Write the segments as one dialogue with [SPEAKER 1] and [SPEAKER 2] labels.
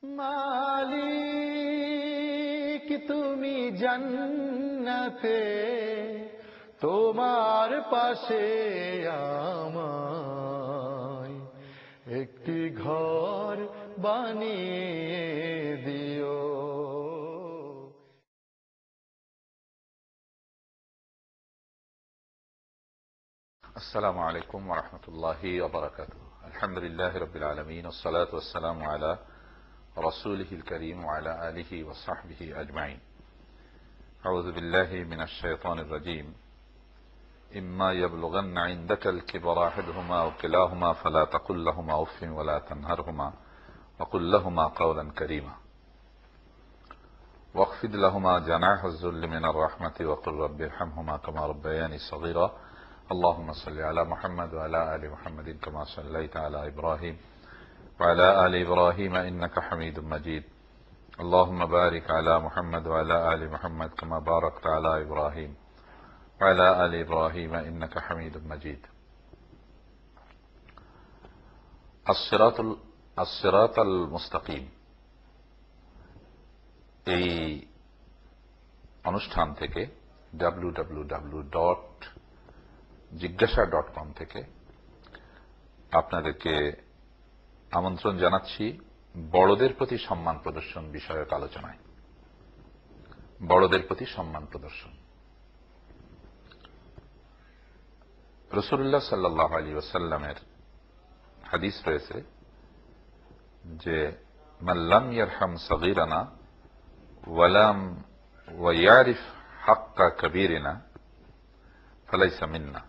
[SPEAKER 1] মালিক তুমি জান্নাতে, তোমার পাশে আমায় একটি ঘর বানিয়ে দিও।
[SPEAKER 2] السلام عليكم ورحمة الله وبركاته. الحمد لله رب العالمين والصلاة والسلام على رسوله الكريم وعلى آله وصحبه أجمعين. أعوذ بالله من الشيطان الرجيم. إما يبلغن عندك الكبر أحدهما أو كلاهما فلا تقل لهما أف ولا تنهرهما وقل لهما قولا كريما واخفض لهما جناح الذل من الرحمة وقل رب ارحمهما كما ربياني صغيرا. اللهم صل على محمد وعلى آل محمد كما صليت على إبراهيم وعلى آل إبراهيم إنك حميد مجيد. اللهم بارك على محمد وعلى آل محمد كما باركت على إبراهيم وعلى آل إبراهيم إنك حميد مجيد. الصراط المستقيم এই অনুষ্ঠান থেকে www.jigyasa.com থেকে আপনাদেরকে আমন্ত্রণ জানাচ্ছি বড়দের প্রতি সম্মান প্রদর্শন বিষয়ক আলোচনায়। বড়দের প্রতি সম্মান প্রদর্শন। রাসূলুল্লাহ সাল্লাল্লাহু আলাইহি ওয়াসাল্লামের হাদিস রয়েছে যে মান লাম ইয়ারহাম সাগীরানা ওয়া ইয়ারিফ হাক্কা কাবীরিনা ফালাইসা মিন্না।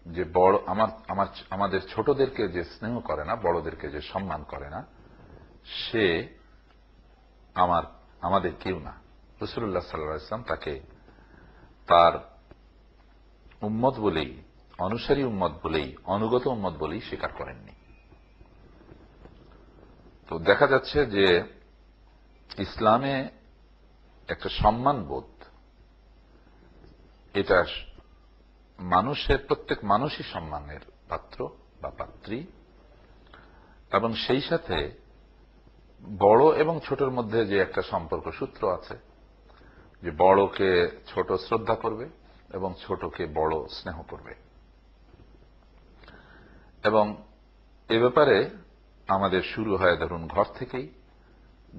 [SPEAKER 2] যে বড় আমাদের ছোটদেরকে যে স্নেহ করে না, বড়দেরকে যে সম্মান করে না, সে আমাদের কেউ না। রাসূলুল্লাহ সাল্লাল্লাহু আলাইহি ওয়াসাল্লাম তাকে তার উম্মত বলেই, অনুসারী উম্মত বলেই, অনুগত উম্মত বলেই স্বীকার করেননি। তো দেখা যাচ্ছে যে ইসলামে একটা সম্মানবোধ, এটা মানুষের প্রত্যেক মানুষই সম্মানের পাত্র বা পাত্রী, এবং সেই সাথে বড় এবং ছোটর মধ্যে যে একটা সম্পর্ক সূত্র আছে, যে বড়কে ছোট শ্রদ্ধা করবে এবং ছোটকে বড় স্নেহ করবে। এবং এ ব্যাপারে আমাদের শুরু হয় ধরুন ঘর থেকেই,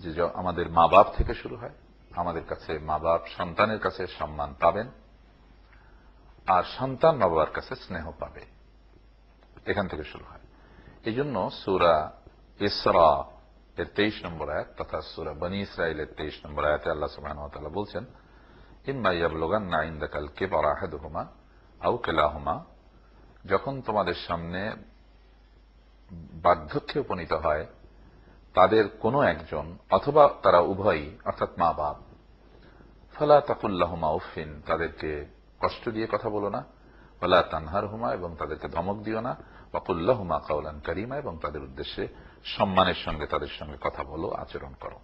[SPEAKER 2] যে আমাদের মা বাপ থেকে শুরু হয়। আমাদের কাছে মা বাপ সন্তানের কাছে সম্মান পাবেন, আর সন্তান মা বাবার কাছে স্নেহ পাবে, এখান থেকে শুরু হয়। এই জন্য সূরা ইসরা এর 23 নম্বর আয়াত তথা সূরা বনী ইসরাঈলের 23 নম্বর আয়াতে আল্লাহ সুবহানাহু ওয়া তাআলা বলছেন, ইম্মা ইয়াবলুগান্না ইনদাকাল কিবারা আহাদুহুমা আও কিলাহুমা, যখন তোমাদের সামনে বার্ধক্যে উপনীত হয় তাদের কোনো একজন অথবা তারা উভয়ই, অর্থাৎ মা বাপ, ফালা তাকুল লাহুমা উফিন, তাদেরকে কষ্ট দিয়ে কথা বলো না, ওয়ালা তানহারহুমা, এবং তাদেরকে ধমক দিও না, ওয়া কুল লাহুমা কাওলান কারীমা, এবং তাদের উদ্দেশ্যে সম্মানের সঙ্গে তাদের সঙ্গে কথা বলো, আচরণ করো।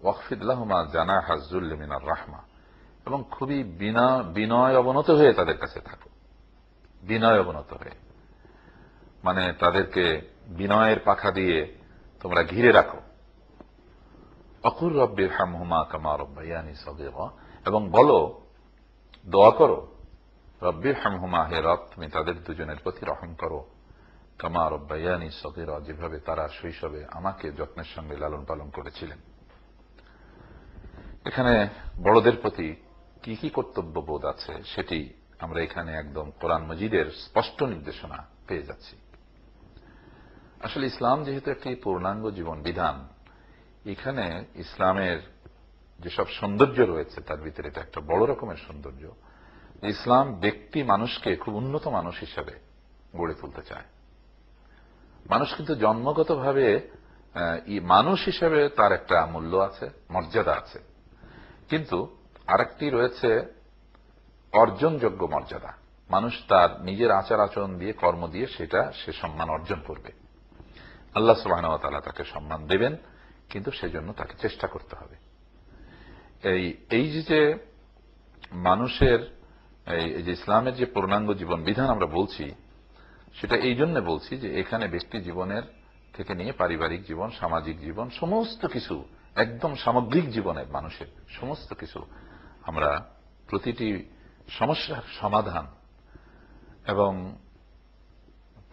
[SPEAKER 2] ওয়াখফিদ লাহুমা জানাহা যুল্লি মিনার রাহমা, এবং খুবই বিনয় অবনত হয়ে তাদের কাছে থাকো। বিনয় অবনত হয়ে মানে তাদেরকে বিনয়ের পাখা দিয়ে তোমরা ঘিরে রাখো। অকুর রব্বির হামহুমা কামা রব্বায়ানি সগীরা, এবং বলো, দোয়া করো, রব্বির হামহুমা, হে রব তুমি তাদের দুজনের প্রতি রহম করো, কামা রব্বায়ানি সগীরা, যেভাবে তারা শৈশবে আমাকে যত্নের সঙ্গে লালন পালন করেছিলেন। এখানে বড়দের প্রতি কি কি কর্তব্যবোধ আছে সেটি আমরা এখানে একদম কোরআন মজিদের স্পষ্ট নির্দেশনা পেয়ে যাচ্ছি। আসলে ইসলাম যেহেতু একটি পূর্ণাঙ্গ জীবন বিধান, এখানে ইসলামের যেসব সৌন্দর্য রয়েছে তার ভিতরে এটা একটা বড় রকমের সৌন্দর্য। ইসলাম ব্যক্তি মানুষকে খুব উন্নত মানুষ হিসেবে গড়ে তুলতে চায়। মানুষ কিন্তু জন্মগতভাবে মানুষ হিসেবে তার একটা মূল্য আছে, মর্যাদা আছে, কিন্তু আরেকটি রয়েছে অর্জনযোগ্য মর্যাদা। মানুষ তার নিজের আচার আচরণ দিয়ে, কর্ম দিয়ে সে সম্মান অর্জন করবে। আল্লাহ সুবহানাহু ওয়া তাআলা তাকে সম্মান দেবেন, কিন্তু সেজন্য তাকে চেষ্টা করতে হবে। এই যে মানুষের এই যে ইসলামের যে পূর্ণাঙ্গ জীবন বিধান আমরা বলছি, সেটা এই জন্য বলছি যে এখানে ব্যক্তি জীবনের থেকে নিয়ে পারিবারিক জীবন, সামাজিক জীবন, সমস্ত কিছু, একদম সামগ্রিক জীবনের মানুষের সমস্ত কিছু আমরা প্রতিটি সমস্যার সমাধান এবং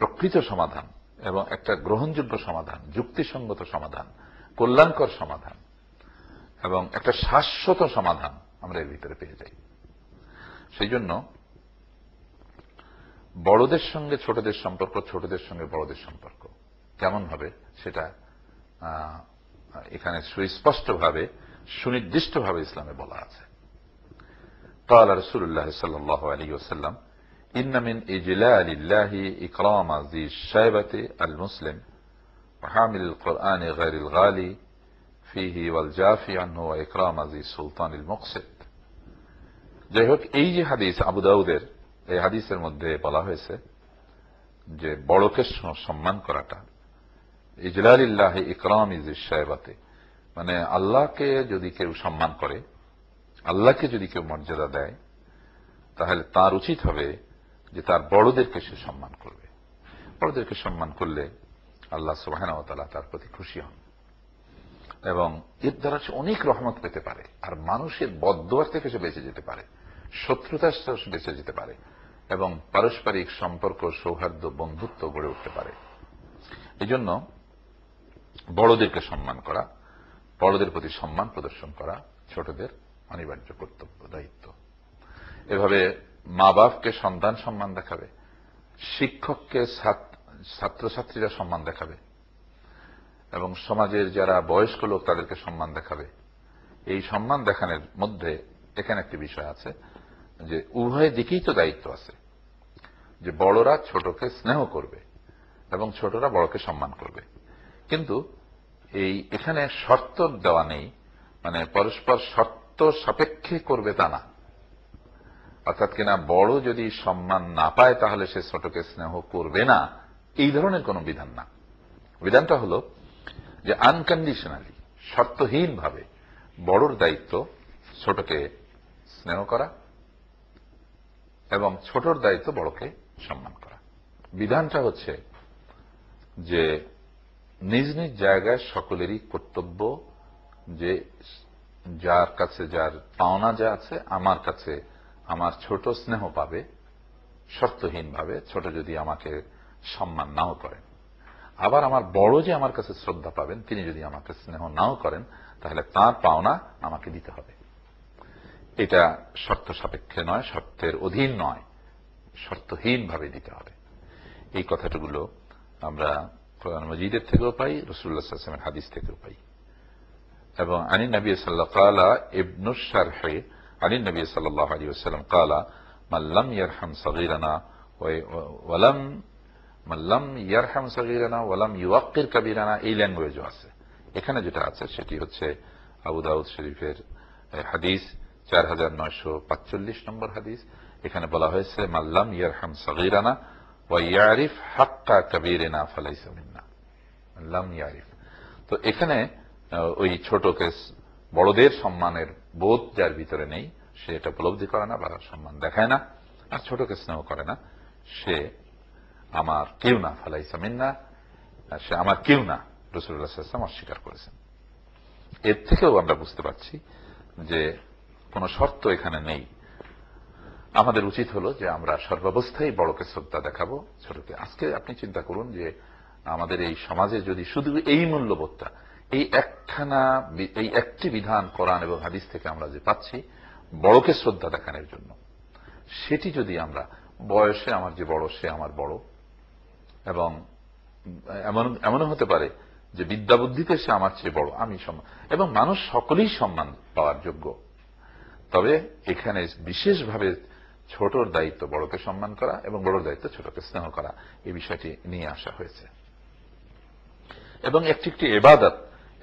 [SPEAKER 2] প্রকৃত সমাধান এবং একটা গ্রহণযোগ্য সমাধান, যুক্তিসঙ্গত সমাধান, কল্যাণকর সমাধান এবং একটা শাশ্বত সমাধান আমরা এর ভিতরে পেয়ে যাই। সেই জন্য বড়দের সঙ্গে ছোটদের সম্পর্ক, ছোটদের সঙ্গে বড়দের সম্পর্ক কেমন হবে সেটা এখানে সুস্পষ্টভাবে, সুনির্দিষ্টভাবে ইসলামে বলা আছে। قال رسول الله صلى الله عليه وسلم إن من إجلال الله إكرام ذي الشيبة المسلم وحامل القرآن غير الغالي فيه والجافي عنه وإكرام ذي السلطان المقسط। যাই হোক, এই যে হাদিস আবু দাউদের, এই হাদিসের মধ্যে বলা হয়েছে যে বড়কে সম্মান করাটা, ইজলালিল্লাহ ইকরাম যিশ শায়বাতে, মানে আল্লাহকে যদি কেউ সম্মান করে, আল্লাহকে যদি কেউ মর্যাদা দেয়, তাহলে তার উচিত হবে যে তার বড়দেরকে সে সম্মান করবে। বড়দেরকে সম্মান করলে আল্লাহ সুবহানাহু ওয়া তাআলা তার প্রতি খুশি হন এবং এর দ্বারা সে অনেক রহমত পেতে পারে, আর মানুষের বদদোয়া থেকে সে বেঁচে যেতে পারে, শত্রুতার সে বেঁচে যেতে পারে এবং পারস্পরিক সম্পর্ক, সৌহার্দ্য, বন্ধুত্ব গড়ে উঠতে পারে। এই জন্য বড়দেরকে সম্মান করা, বড়দের প্রতি সম্মান প্রদর্শন করা ছোটদের অনিবার্য কর্তব্য, দায়িত্ব। এভাবে মা বাপকে সন্তান সম্মান দেখাবে, শিক্ষককে ছাত্রছাত্রীরা সম্মান দেখাবে এবং সমাজের যারা বয়স্ক লোক তাদেরকে সম্মান দেখাবে। এই সম্মান দেখানোর মধ্যে এখানে একটি বিষয় আছে যে উভয় দিকেই তো দায়িত্ব আছে, যে বড়রা ছোটকে স্নেহ করবে এবং ছোটরা বড়কে সম্মান করবে। কিন্তু এখানে শর্ত দেওয়া নেই, মানে পরস্পর শর্ত সাপেক্ষে করবে তা না। অর্থাৎ কিনা বড় যদি সম্মান না পায় তাহলে সে ছোটকে স্নেহ করবে না, এই ধরনের কোন বিধান না। বিধানটা হলো যে আনকন্ডিশনালি, শর্তহীন ভাবে বড়র দায়িত্ব ছোটকে স্নেহ করা এবং ছোটর দায়িত্ব বড়কে সম্মান করা। বিধানটা হচ্ছে যে নিজ নিজ জায়গায় সকলেরই কর্তব্য, যে যার কাছে যার পাওনা যা আছে, আমার কাছে আমার ছোট স্নেহ পাবে শর্তহীন ভাবে, ছোট যদি আমাকে সম্মান নাও করেন। আবার আমার বড় যে আমার কাছে শ্রদ্ধা পাবেন, তিনি যদি আমাকে স্নেহ নাও করেন, তাহলে তার পাওনা আমাকে দিতে হবে। এটা শর্ত সাপেক্ষে নয়, শর্তের অধীন নয়, শর্তহীন ভাবে দিতে হবে। এই কথাগুলো আমরা কোরআন মাজিদের থেকেও পাই, রাসূলুল্লাহ সাল্লাল্লাহু আলাইহি ওয়াসাল্লামের হাদিস থেকেও পাই। এবং আনী নবী সাল্লাল্লাহু আলা ইবনু শারহি আনী নবী সাল্লাল্লাহু আলাইহি ওয়াসাল্লাম قال من لم يرحم صغيرنا ولم يوقر كبيرنا, এই ল্যাঙ্গুয়েজও আছে। এখানে যেটা আছে সেটি হচ্ছে আবু দাউদ শরীফের হাদিস 4945 নম্বর হাদিস। এখানে বলা হয়েছে মাল্লাম ইয়ারহাম সগীরানা ওয়া ইয়ারিফ হাক্কা কাবীরিনা ফালাইসা মিন্না। মাল্লাম ইয়ারিফ, তো এখানে ওই ছোটকে বড়দের সম্মানের বোধ যার ভিতরে নেই, সে এটা উপলব্ধি করে না বা সম্মান দেখায় না, আর ছোটকে স্নেহ করে না, সে আমার কেউ না, ফালাইসা মিন্না, সে আমার কেউ না, রাসূলুল্লাহ সাল্লাল্লাহু আলাইহি ওয়াসাল্লাম অস্বীকার করেছেন। এর থেকেও আমরা বুঝতে পারছি যে কোন শর্ত এখানে নেই। আমাদের উচিত হলো যে আমরা সর্বাবস্থায় বড়কে শ্রদ্ধা দেখাবো, ছোটকে। আজকে আপনি চিন্তা করুন যে আমাদের এই সমাজে যদি শুধু এই মূল্যবোধটা, এই একটি বিধান কোরআন এবং হাদিস থেকে আমরা যে পাচ্ছি বড়কে শ্রদ্ধা দেখানোর জন্য, সেটি যদি আমরা বয়সে আমার যে বড় সে আমার বড়, এবং এমনও হতে পারে যে বিদ্যা বুদ্ধিতে সে আমার চেয়ে বড়, আমি সম্মান, এবং মানুষ সকলেই সম্মান পাওয়ার যোগ্য। তবে এখানে বিশেষভাবে ছোটর দায়িত্ব বড়কে সম্মান করা এবং বড়র দায়িত্ব ছোটকে স্নেহ করা, এই বিষয়টি নিয়ে আসা হয়েছে। এবং একটি একটি ইবাদত,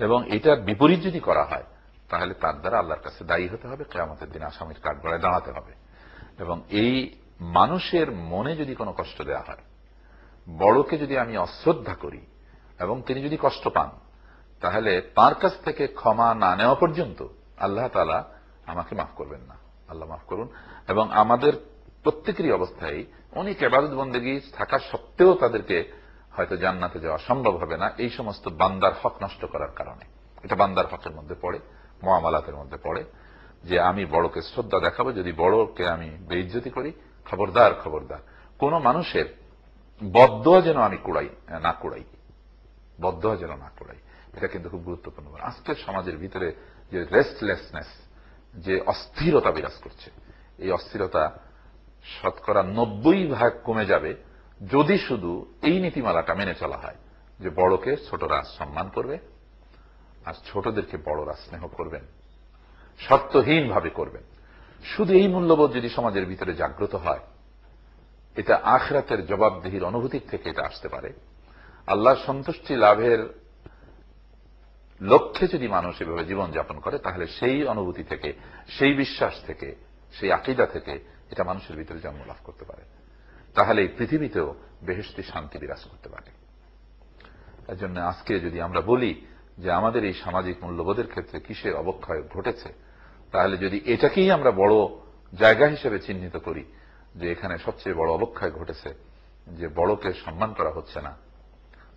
[SPEAKER 2] এবং এটার বিপরীত যদি করা হয় তাহলে তার দ্বারা আল্লাহর কাছে দায়ী হতে হবে, কিয়ামতের দিন আসামির কাঠগড়ায় দাঁড়াতে হবে। এবং এই মানুষের মনে যদি কোনো কষ্ট দেওয়া হয়, বড়কে যদি আমি অশ্রদ্ধা করি এবং তিনি যদি কষ্ট পান, তাহলে তার কাছ থেকে ক্ষমা না নেওয়া পর্যন্ত আল্লাহ তাআলা আমাকে মাফ করবেন না। আল্লাহ মাফ করুন। এবং আমাদের প্রত্যেকেরই অবস্থায় অনেক ইবাদত বন্দেগী থাকা সত্ত্বেও তাদেরকে হয়তো জান্নাতে যাওয়া সম্ভব হবে না এই সমস্ত বান্দার হক নষ্ট করার কারণে। এটা বান্দার হকের মধ্যে পড়ে, মুআমালাতের মধ্যে পড়ে, যে আমি বড়কে শ্রদ্ধা দেখাবো, যদি বড়কে আমি বেইজ্জতি করি, খবরদার খবরদার কোন মানুষের বদদোয়া যেন আমি না কুড়াই, বদদোয়া যেন না কুড়াই। এটা কিন্তু খুব গুরুত্বপূর্ণ। আজকের সমাজের ভিতরে যে রেস্টলেসনেস, যে অস্থিরতা বিরাজ করছে, এই অস্থিরতা শতকরা 90% কমে যাবে যদি শুধু এই নীতিমালাটা মেনে চলা হয় যে বড়কে ছোটরা সম্মান করবে আর ছোটদেরকে বড়রা স্নেহ করবেন, শর্তহীনভাবে করবেন। শুধু এই মূল্যবোধ যদি সমাজের ভিতরে জাগ্রত হয়, এটা আখিরাতের জবাবদিহির অনুভূতির থেকে এটা আসতে পারে। আল্লাহর সন্তুষ্টি লাভের লক্ষ্যে যদি মানুষ এভাবে জীবনযাপন করে, তাহলে সেই অনুভূতি থেকে, সেই বিশ্বাস থেকে, সেই আকীদা থেকে এটা মানুষের ভিতরে জন্ম লাভ করতে পারে। তাহলে এই পৃথিবীতেও বেহেশতি শান্তি বিরাজ করতে পারে। এর জন্য আজকে যদি আমরা বলি যে আমাদের এই সামাজিক মূল্যবোধের ক্ষেত্রে কিসের অবক্ষয় ঘটেছে, তাহলে যদি এটাকেই আমরা বড় জায়গা হিসেবে চিহ্নিত করি যে এখানে সবচেয়ে বড় অবক্ষয় ঘটেছে, যে বড়কে সম্মান করা হচ্ছে না,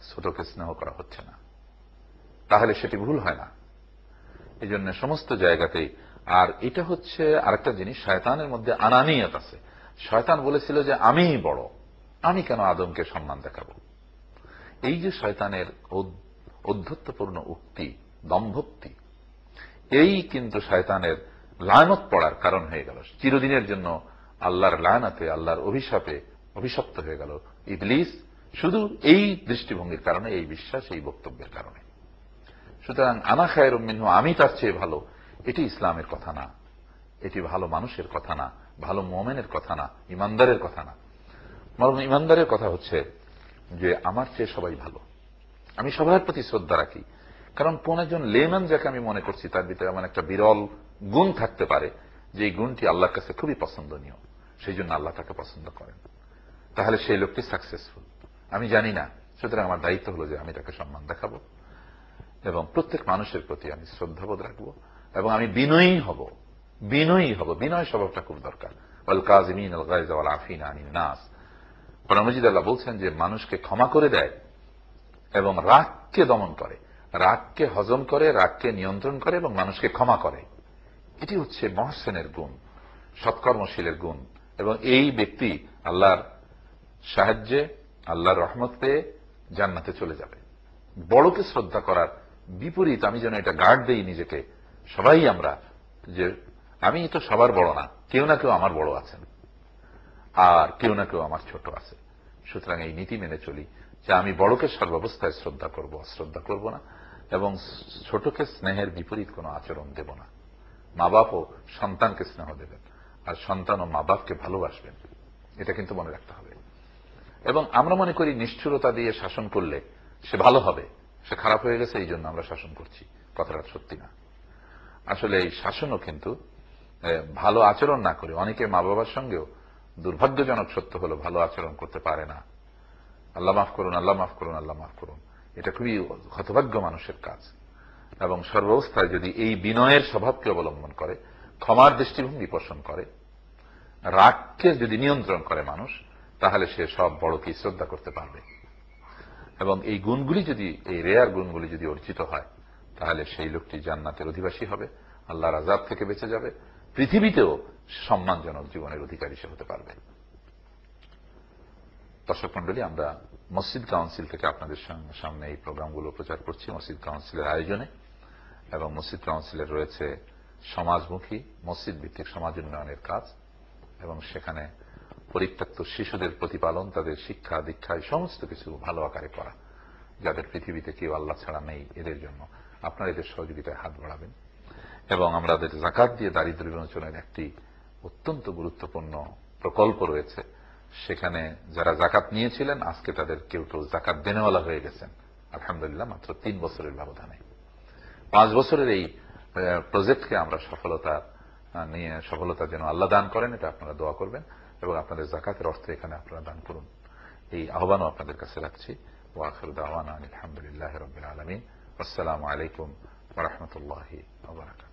[SPEAKER 2] ছোটকে স্নেহ করা হচ্ছে না, তাহলে সেটি ভুল হয় না। এই জন্য সমস্ত জায়গাতেই। আর এটা হচ্ছে আরেকটা জিনিস, শয়তানের মধ্যে আনানিয়ত আছে। শয়তান বলেছিল যে আমিই বড়, আমি কেন আদমকে সম্মান দেখাবো। এই যে শয়তানের ঔদ্ধত্যপূর্ণ উক্তি, দম্ভোক্তি, এই কিন্তু শয়তানের লায়নত পড়ার কারণ হয়ে গেল। চিরদিনের জন্য আল্লাহর লায়নাতে, আল্লাহর অভিশাপে অভিশপ্ত হয়ে গেল ইবলিস, শুধু এই দৃষ্টিভঙ্গির কারণে, এই বিশ্বাস, এই বক্তব্যের কারণে। সুতরাং আনা খায়রুম মিনহু, আমি তার চেয়ে ভালো, এটি ইসলামের কথা না, এটি ভালো মানুষের কথা না, ভালো মুমিনের কথা না, ইমানদারের কথা না। বরং ইমানদারের কথা হচ্ছে যে আমার চেয়ে সবাই ভালো, আমি সবার প্রতি শ্রদ্ধা রাখি। কারণ কোন একজন লেমান যাকে আমি মনে করছি তার ভিতরে এমন একটা বিরল গুণ থাকতে পারে যে এই গুণটি আল্লাহর কাছে খুবই পছন্দনীয়, সেই জন্য আল্লাহ তাকে পছন্দ করেন। তাহলে সেই লোকটি সাকসেসফুল। আমি জানি না, সুতরাং আমার দায়িত্ব হলো যে আমি তাকে সম্মান দেখাবো এবং প্রত্যেক মানুষের প্রতি আমি শ্রদ্ধাবোধ রাখবো এবং আমি বিনয়ী হব। বিনয় স্বভাবটা খুব দরকার। ওয়াল কাযিমিন আল গায়জ ওয়াল আফিনা আনিন নাস। কোরআন মাজিদ আল্লাহ বলছেন যে মানুষকে ক্ষমা করে দেয় এবং রাগকে দমন করে, রাগকে হজম করে, রাগকে নিয়ন্ত্রণ করে এবং মানুষকে ক্ষমা করে। এটি হচ্ছে মহসিনের গুণ, সৎকর্মশীলের গুণ। এবং এই ব্যক্তি আল্লাহর সাহায্যে, আল্লাহর রহমত পেয়ে জান্নাতে চলে যাবে। বড়কে শ্রদ্ধা করার বিপরীত আমি যেন এটা গার্ড দেই নিজেকে, সবাই আমরা, যে আমি তো সবার বড় না, কেউ না কেউ আমার বড় আছেন আর কেউ না কেউ আমার ছোট আছে। সুতরাং এই নীতি মেনে চলি যে আমি বড়কে সর্বাবস্থায় শ্রদ্ধা করব, অশ্রদ্ধা করব না, এবং ছোটকে স্নেহের বিপরীত কোনো আচরণ দেব না। মা বাপও সন্তানকে স্নেহ দেবেন আর সন্তানও মা বাপকে ভালোবাসবেন, এটা কিন্তু মনে রাখতে হবে। এবং আমরা মনে করি নিষ্ঠুরতা দিয়ে শাসন করলে সে ভালো হবে, সে খারাপ হয়ে গেছে এই জন্য আমরা শাসন করছি। কথাটা সত্যি না। আসলে এই শাসনও কিন্তু ভালো আচরণ না করে, অনেকে মা বাবার সঙ্গেও দুর্ভাগ্যজনক সত্য হলো ভালো আচরণ করতে পারে না। আল্লাহ মাফ করুন, আল্লাহ মাফ করুন, আল্লাহ মাফ করুন, এটা খুবই হতভাগ্য মানুষের কাজ। এবং সর্বাবস্থায় যদি এই বিনয়ের স্বভাবকে অবলম্বন করে, ক্ষমার দৃষ্টিভঙ্গি পোষণ করে, রাগকে যদি নিয়ন্ত্রণ করে মানুষ, তাহলে সে সব বড়কে শ্রদ্ধা করতে পারবে। এবং এই গুণগুলি যদি, এই রেয়ার গুণগুলি যদি অর্জিত হয়, তাহলে সেই লোকটি জান্নাতের অধিবাসী হবে, আল্লাহর আযাব থেকে বেঁচে যাবে, পৃথিবীতেও সম্মানজনক জীবনের অধিকারী সে হতে পারবে। দর্শক মন্ডলী, আমরা মসজিদ কাউন্সিল থেকে আপনাদের সামনে এই প্রোগ্রামগুলো প্রচার করছি মসজিদ কাউন্সিলের আয়োজনে। এবং মসজিদ কাউন্সিলের রয়েছে সমাজমুখী, মসজিদ ভিত্তিক সমাজ উন্নয়নের কাজ, এবং সেখানে পরিত্যক্ত শিশুদের প্রতিপালন, তাদের শিক্ষা দীক্ষা, এই সমস্ত কিছু ভালো আকারে করা। যাদের পৃথিবীতে কেউ আল্লাহ ছাড়া নেই, এদের জন্য আপনারা এদের সহযোগিতায় হাত বাড়াবেন। এবং আমাদের যাকাত দিয়ে দারিদ্র্য বিমোচনের একটি অত্যন্ত গুরুত্বপূর্ণ প্রকল্প রয়েছে। সেখানে যারা যাকাত নিয়েছিলেন, আজকে তাদের কেউ কেউ যাকাত দেনেওয়ালা হয়ে গেছেন আলহামদুলিল্লাহ, মাত্র 3 বছরের ব্যবধানে। 5 বছরের এই প্রজেক্টকে আমরা সফলতা যেন আল্লাহ দান করেন, এটা আপনারা দোয়া করবেন। এবং আপনাদের যাকাতের অর্থ এখানে আপনারা দান করুন, এই আহ্বানও আপনাদের কাছে রাখছি। ওয়া আখিরু দাওয়ানা আলহামদুলিল্লাহি রাব্বিল আলামিন। আসসালামু আলাইকুম ওয়া রাহমাতুল্লাহি ওয়া বারাকাতুহু।